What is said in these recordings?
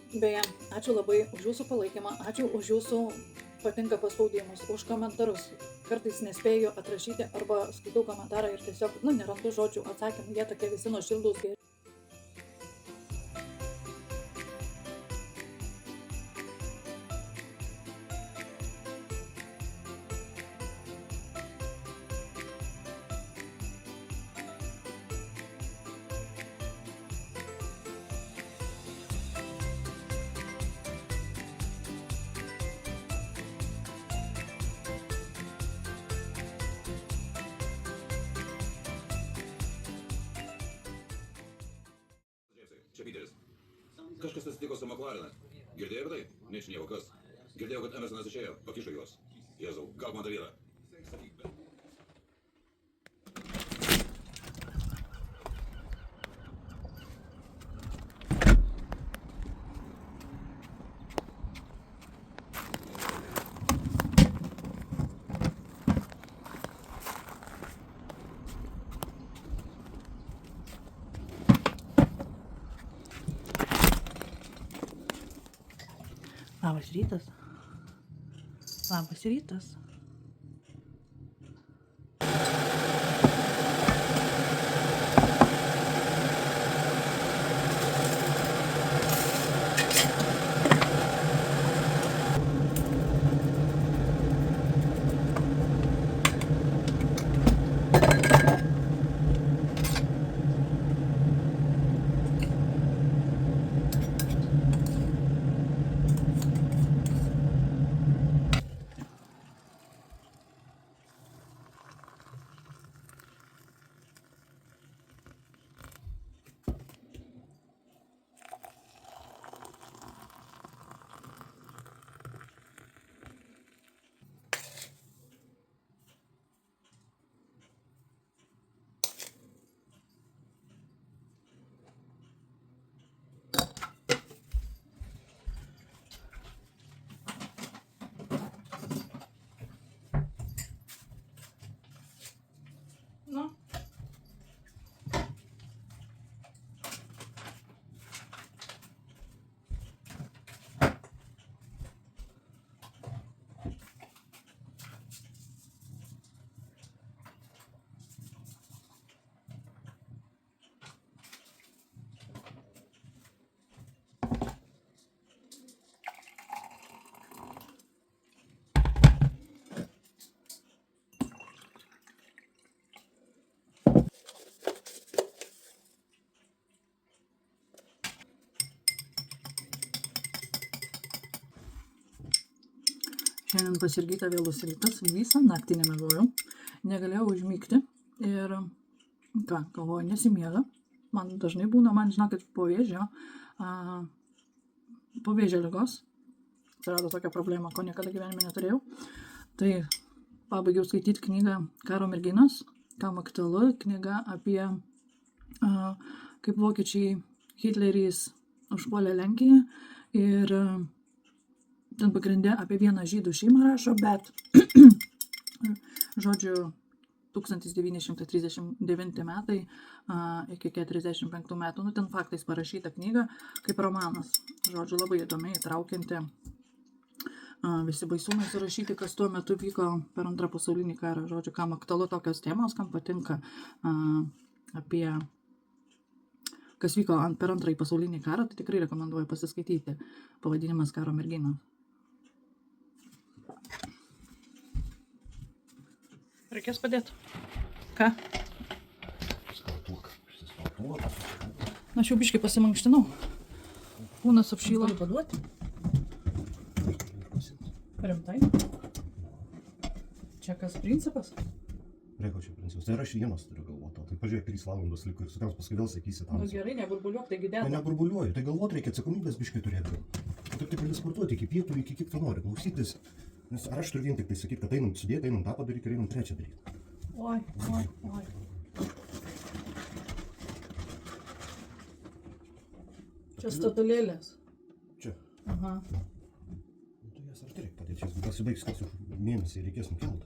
Beje, ačiū labai už jūsų palaikymą, ačiū už jūsų patinka paspaudimus, už komentarus. Kartais nespėju atrašyti arba skaitau komentarą ir tiesiog, nerandu žodžių atsakymų, jie tokie visi nuoširdūs. Čia Piteris. Kažkas atsitiko su McLarenas. Girdėjai apie tai? Ničnieko kas. Girdėjau, kad Emersonas išėjo, pakišo juos. Jėzau, gauk man tą vyrą. Sakyk, bet. Labas rytas. Labas rytas. Šiandien pas Jurgitą vėlus rytas, visą naktį nemiegojau, negalėjau užmigti ir galvoju, nesimiega. Man dažnai būna, žinokit, po vėžio ligos, atsirado tokia problema, ko niekada gyvenime neturėjau. Tai pabaigiau skaityti knygą Karo merginos, kam aktualu, knyga apie kaip vokiečiai Hitleris užpuolė Lenkiją ir ten pagrindė apie vieną žydų šeimą rašo, bet žodžiu 1939 metai iki 45 metų, ten faktais parašyta knyga kaip romanas. Žodžiu, labai įdomi, įtraukianti, visi baisumai surašyti, kas tuo metu vyko per antrą pasaulinį karą. Žodžiu, kam aktualu tokios temos, kam patinka apie kas vyko per antrąjį pasaulinį karą, tai tikrai rekomenduoju pasiskaityti. Pavadinimas Karo merginos. Reikės padėti. Ką? Aš jau biškai pasimankštinau. Kūnas apšyla. Galiu paduoti? Rimtai? Čia kas principas? Reiko čia principas. Tai ir aš vienas turiu galvoti. Tai pažiūrėk, 3 valandos liko ir sutams paskui vėl sakysi tam. Gerai, neburbuliuok, taigi Tai dėta. neburbuliuoju. Tai galvot reikia atsakomybės biškai turėti. Taip gali sportuoti iki pietų, iki kiek tu nori. Klausytis. Nes ar aš turiu vien tik tai sakyti, kad einam sudėti, einam tą padaryti ir einam trečią daryti. Oi. Čia statulėlės. Čia. Aha. Tai jas ar reikia padėti. Čia pasibaigs, kad už mėnesį reikės nukelt.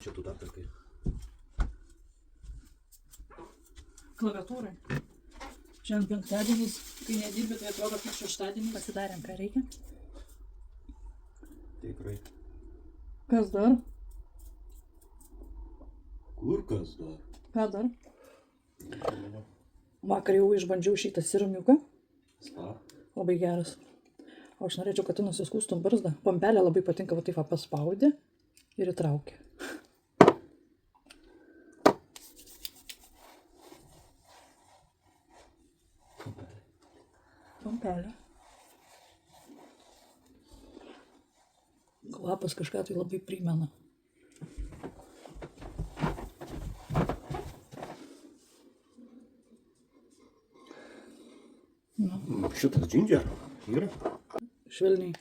Čia tu dar pirkai. Klaviatūrai. Šiandien penktadienis, kai nedirbi, tai atrodo kaip šeštadienis. Pasidarėm, ką reikia. Tikrai. Kas dar? Kur kas dar? Ką dar? Vakar jau išbandžiau šitą sirumiuką. Spa. Labai geras. O aš norėčiau, kad tu nusiskūstum barzdą. Pompelė labai patinka, va taip va paspaudė ir įtraukė. Pompelė. Kvapas kažką tai labai primena. Šitas ginger yra. Švelniai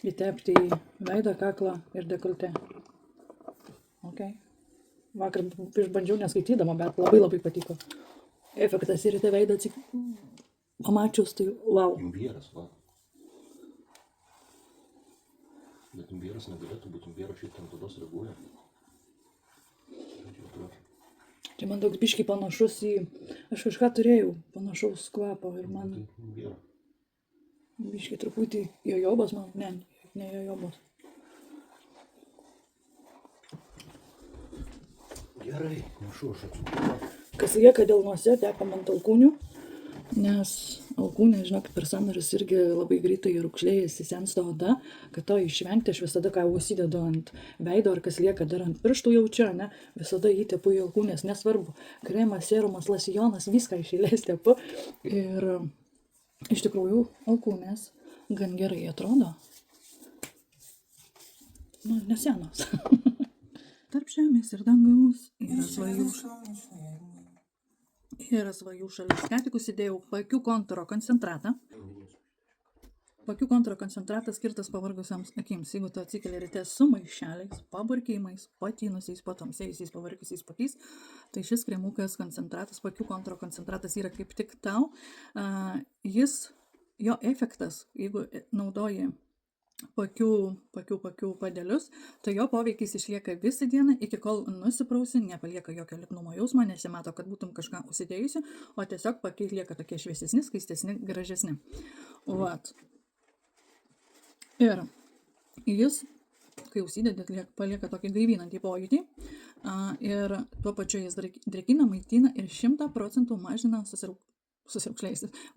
įtepti į veidą, kaklą ir dekoltę. Ok. Vakar išbandžiau neskaitydama, bet labai patiko. Efektas ir į tą veidą pamačius, tai wow. Imbieras, va. Bet imbieras negalėtų būti, imbieras šiaip ant odos reaguoja. Čia man toks biškiai panašus į... Aš kažką turėjau panašaus kvapo ir man... Imbieras. Biškiai truputį jojobas, man... Ne jojobas. Gerai, nešu aš atsukimą. Kas lieka delnuose, tepam ant alkūnių, nes alkūnė, žinokit, per sąnarius irgi labai greitai rūgšlėjasi, sensta oda, kad to išvengti, aš visada ką užsidedu ant veido, ar kas lieka dar ant pirštų jaučia, ne, visada įtepu į alkūnės, nesvarbu, kremas, serumas, lasijonas, viską iš eilės tepu ir iš tikrųjų alkūnės gan gerai atrodo. Nu, nesenos. Tarp žemės ir dangaus yra svajų šalis. Ką tik užsidėjau pakių kontūro koncentratą. Pakių kontūro koncentratas skirtas pavargusiams akims. Jeigu tu atsikeli ryte su maišeliais, paburkėjimais, patynusiais, patamsėjusiais, pavargusiais pakiais, tai šis kremukas koncentratas, pakių kontūro koncentratas yra kaip tik tau. Jo efektas, jeigu naudoji pakių padėlius, tai jo poveikis išlieka visą dieną, iki kol nusiprausi, nepalieka jokio lipnumo jausmo, nesimato, kad būtum kažką užsidėjusi, o tiesiog pakiai lieka tokie šviesesni, skaistesni, gražesni. Vat. Ir jis, kai užsidedi, palieka tokį gaivinantį pojūtį ir tuo pačiu jis drėkina, maitina ir 100% mažina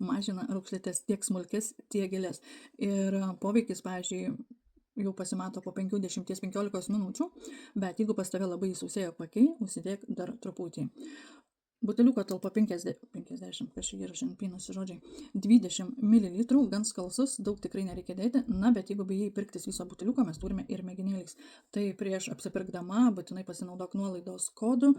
mažina raukšlėtes tiek smulkes, tiek gėlės. Ir poveikis, pavyzdžiui, jau pasimato po 5-10-15 minučių, bet jeigu pas tave labai įsausėjo pakiai, užsidėk dar truputį. Buteliuko talpa 50, kas čia yra šiandien pinasi žodžiai, 20 ml, gan skalsus, daug tikrai nereikia dėti, na, bet jeigu bijai pirktis viso buteliuko, mes turime ir mėginėliais. Tai prieš apsipirkdama, būtinai pasinaudok nuolaidos kodu,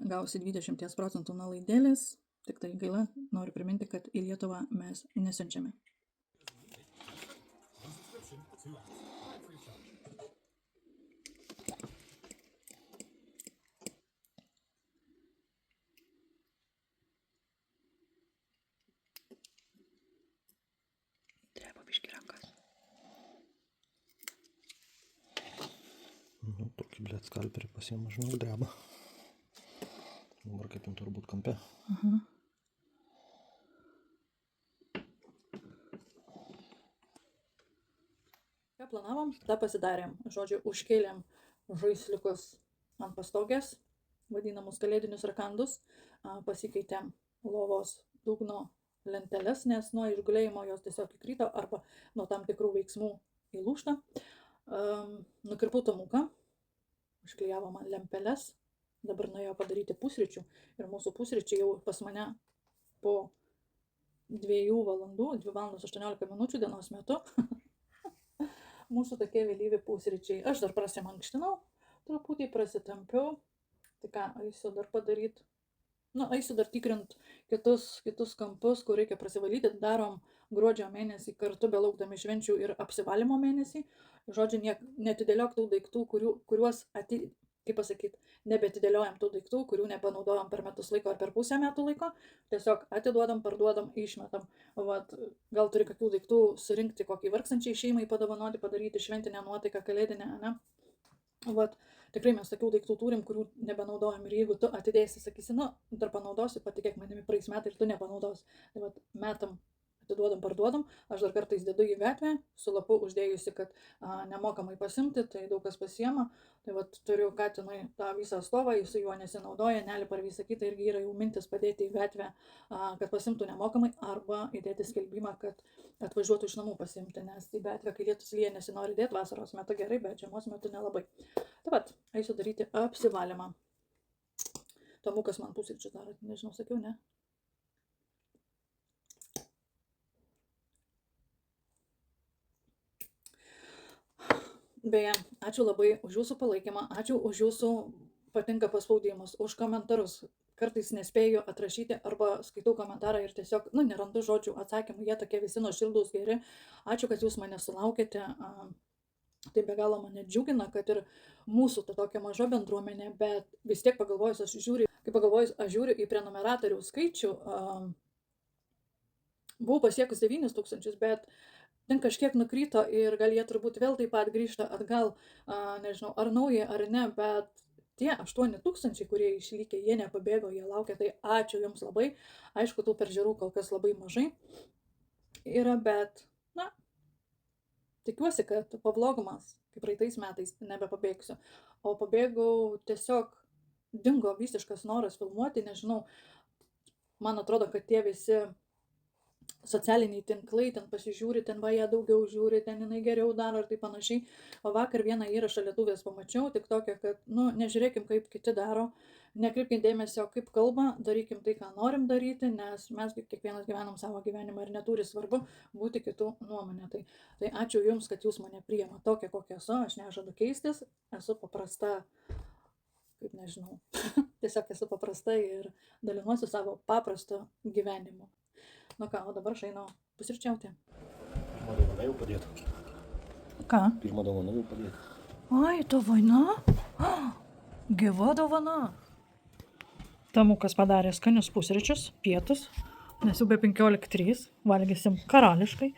gausi 20% nuolaidėlės. Tik tai gaila, noriu priminti, kad į Lietuvą mes nesiunčiame. Dreba biškį rankas. Nu, tokį, blėt, skalperį pasiėmą, žinau, dreba. Dabar kaip jam turbūt kampe. Ką planavom, tą pasidarėm. Žodžiu, užkėlėm žaisliukus ant pastogės, vadinamus kalėdinius rakandus, pasikeitėm lovos dugno lenteles, nes nuo išgulėjimo jos tiesiog įkrito arba nuo tam tikrų veiksmų įlūžta. Nukirpau tomuką, užklijavom ant lempeles, dabar nuėjo padaryti pusryčių ir mūsų pusryčiai jau pas mane po 2 valandų, 2 valandos 18 minučių dienos metu. Mūsų tokie vėlyvi pusryčiai. Aš dar prasimankštinau, truputį prasitampiau. Tai ką, eisiu dar padaryti. Nu, eisiu dar tikrint kitus kampus, kur reikia prasivalyti. Darom gruodžio mėnesį kartu belaukdami švenčių ir apsivalymo mėnesį. Žodžiu, neatidėliok tų daiktų, kuriuos kaip pasakyti, nebetidėliojam tų daiktų, kurių nepanaudojam per metus laiko ar per pusę metų laiko. Tiesiog atiduodam, parduodam, išmetam. Vat, gal turi kokių daiktų surinkti, kokį vargstančiai šeimai padovanoti, padaryti šventinę nuotaiką kalėdinę, ne? Vat, tikrai mes tokių daiktų turim, kurių nebenaudojam. Ir jeigu tu atidėsi, sakysi, nu, dar panaudosiu, patikėk manimi, praeis metai ir tu nepanaudosi. Tai vat metam atiduodam, parduodam, aš dar kartais dedu į gatvę, su lapu uždėjusi, kad nemokamai pasimti, tai daug kas pasiema. Tai vat turiu katinui tą visą stovą, jis su juo nesinaudoja, nelipa ir visą kitą, irgi yra jau mintis padėti į gatvę, kad pasimtų nemokamai, arba įdėti skelbimą, kad atvažiuotų iš namų pasimti, nes į gatvę, kai lietus lyja, nesinori dėti, vasaros metu gerai, bet žiemos metu nelabai. Tai vat, eisiu daryti apsivalymą. Tomukas man pusryčius daro, nežinau, sakiau, ne? Beje, ačiū labai už jūsų palaikymą, ačiū už jūsų patinka paspaudimus, už komentarus. Kartais nespėju atrašyti arba skaitau komentarą ir tiesiog, nerandu žodžių atsakymų, jie tokie visi nuoširdūs geri. Ačiū, kad jūs mane sulaukėte. Tai be galo mane džiugina, kad ir mūsų ta tokia maža bendruomenė, bet vis tiek pagalvojus, aš žiūriu į prenumeratorių skaičių, buvau pasiekus 9000, bet ten kažkiek nukrito ir gal jie turbūt vėl taip pat grįžta atgal, nežinau, ar nauji, ar ne, bet tie 8000, kurie išlikę, jie nepabėgo, jie laukia, tai ačiū jums labai. Aišku, tų peržiūrų kol kas labai mažai yra, bet, tikiuosi, kad pavlogumas, kaip praeitais metais, nebepabėgsiu. O pabėgau tiesiog, dingo visiškas noras filmuoti, nežinau, man atrodo, kad tie visi socialiniai tinklai, ten pasižiūri, ten jie daugiau žiūri, ten jinai geriau daro ir taip panašiai. O vakar vieną įrašą lietuvės pamačiau, tik tokia, kad, nežiūrėkim, kaip kiti daro, nekreipkim dėmesio, kaip kalba, darykim tai, ką norim daryti, nes mes kiekvienas gyvenam savo gyvenimą ir neturi svarbu būti kitų nuomonė. Tai ačiū jums, kad jūs mane priima tokia, kokia esu, aš nežadu keistis, esu paprasta, kaip nežinau, tiesiog esu paprasta ir dalinuosi savo paprasto gyvenimu. O dabar aš einu pusryčiauti. Pirmą dovaną jau padėta. Ką? Pirmą dovaną jau padėta. Ai, dovana? Gyva dovana. Tomukas padarė skanius pusryčius, pietus, nes jau be 15:03, valgysim karališkai,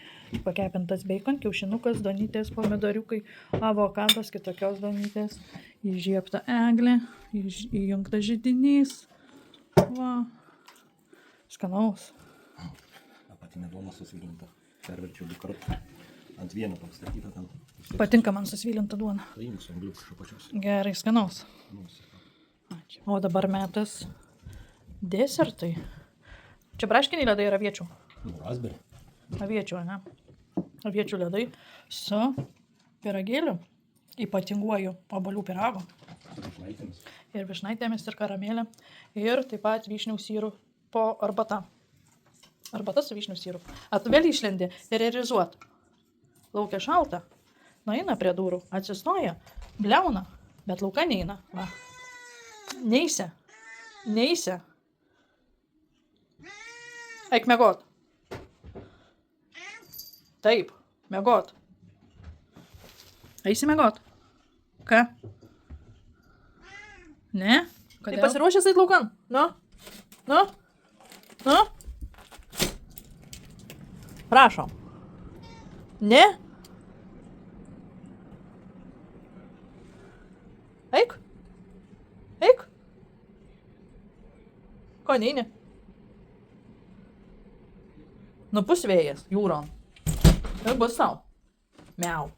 pakepintas beikon, kiaušinukas, donytės, pomidoriukai, avokadas, kitokios donytės, įžiebta eglė, įjungta židinys. Va, skanaus. Apatinė duona susvilinta. Perverčiau 2 kartus. Ant vieno pastatyta ten. Patinka man susvilinta duona. Paimk su angliuku iš apačios. Gerai, skanaus. Ačiū. O dabar metas desertai. Čia braškiniai ledai ir aviečių? Raspberry. Aviečių, ne? Aviečių ledai su pyragėliu, ypatinguoju obuolių pyragu. Vyšnaitėmis. Ir vyšnaitėmis, ir karamelė. Ir taip pat vyšnių sirupo arbata. Arbata su vyšnių sirupu. A tu vėl išlendi ir erizuot. Laukia šalta. Nueina prie durų, atsistoja, bliauna, bet lauka neina. Va. Neisi. Eik miegot. Taip, miegot. Eisi miegot. Ką? Ne? Kodėl? Tai pasiruošęs eit laukan? Nu? Prašom. Ne? Eik. Ko neini? Nupus vėjas jūron. Ir bus tau. Miau.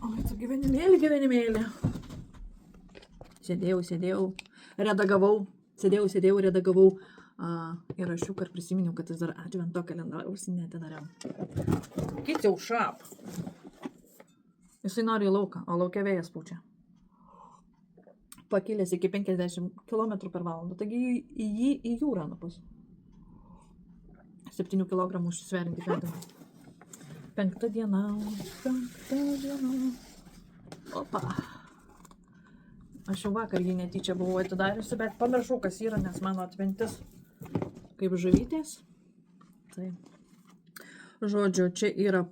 Oi, tu gyvenimėlį. Sėdėjau, redagavau. Įrašiuką ir prisiminiau, kad jis dar advento kalendoriaus neatidariau. Kiti jau šap. Jisai nori į lauką, o laukia vėjas pučia. Pakilęs iki 50 km/h, taigi jį į jūrą nupus. 7 kg užsverinti pėdamą. 5 diena. Opa. Aš jau vakar jį netyčia buvau atidariusi, bet pamiršau, kas yra, nes mano atmintis kaip žuvytės. Tai. Žodžiu, čia yra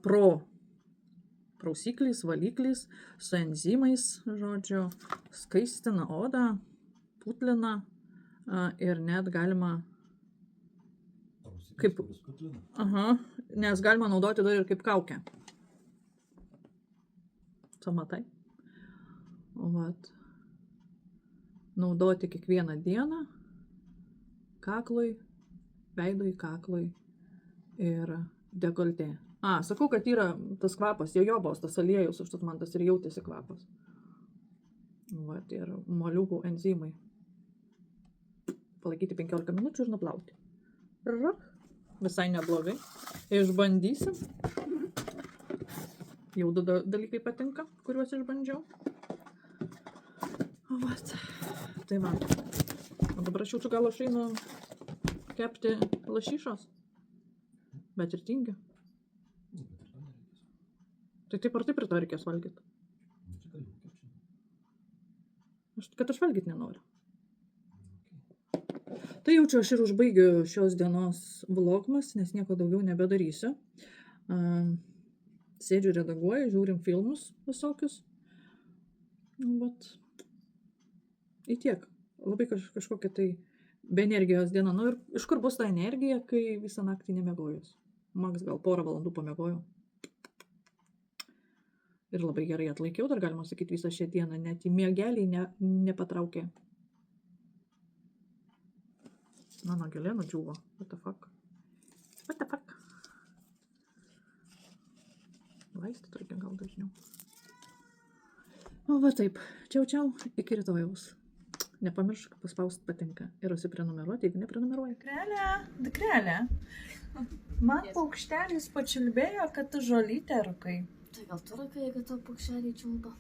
prausiklis, valiklis, su enzimais, žodžiu, skaistina odą, putlina ir net galima nes galima naudoti dar ir kaip kaukę. Tu matai. Vat. Naudoti kiekvieną dieną kaklui, veidui, kaklui ir dekoltė. Sakau, kad yra tas kvapas, jojobos, tas aliejus, užtat man tas ir jautėsi kvapas. Vat, ir moliūgų enzimai. Palaikyti 15 minučių ir nuplauti. Visai neblogai. Išbandysim. Jau 2 dalykai patinka, kuriuos išbandžiau. Vat. Tai va. O dabar aš jaučiu, gal aš einu kepti lašišos. Bet ir tingiu. Tai taip ar taip rytoj reikės valgyti. Kad aš valgyti nenoriu. Tai jaučiu, aš ir užbaigiu šios dienos vlogmas, nes nieko daugiau nebedarysiu. Sėdžiu, redaguoju, žiūrim filmus visokius. Bet į tiek. Labai kažkokia tai be energijos diena. Ir iš kur bus ta energija, kai visą naktį nemiegojus? Maks gal porą valandų pamiegojau. Ir labai gerai atlaikiau, dar galima sakyti, visą šią dieną net į miegelį nepatraukė. Mano gėlė nudžiūvo. What the fuck? What the fuck? Vaistą reikia gal dažniau. O va taip. Čiau. Iki rytojaus. Nepamiršk paspausti patinka. Ir užsiprenumeruoti, jeigu neprenumeruoji. Dukrelė. Man paukštelis pačiulbėjo, kad tu žolytę rūkai. Tai gal tu rūkai, jeigu tau paukšteliai čiulba?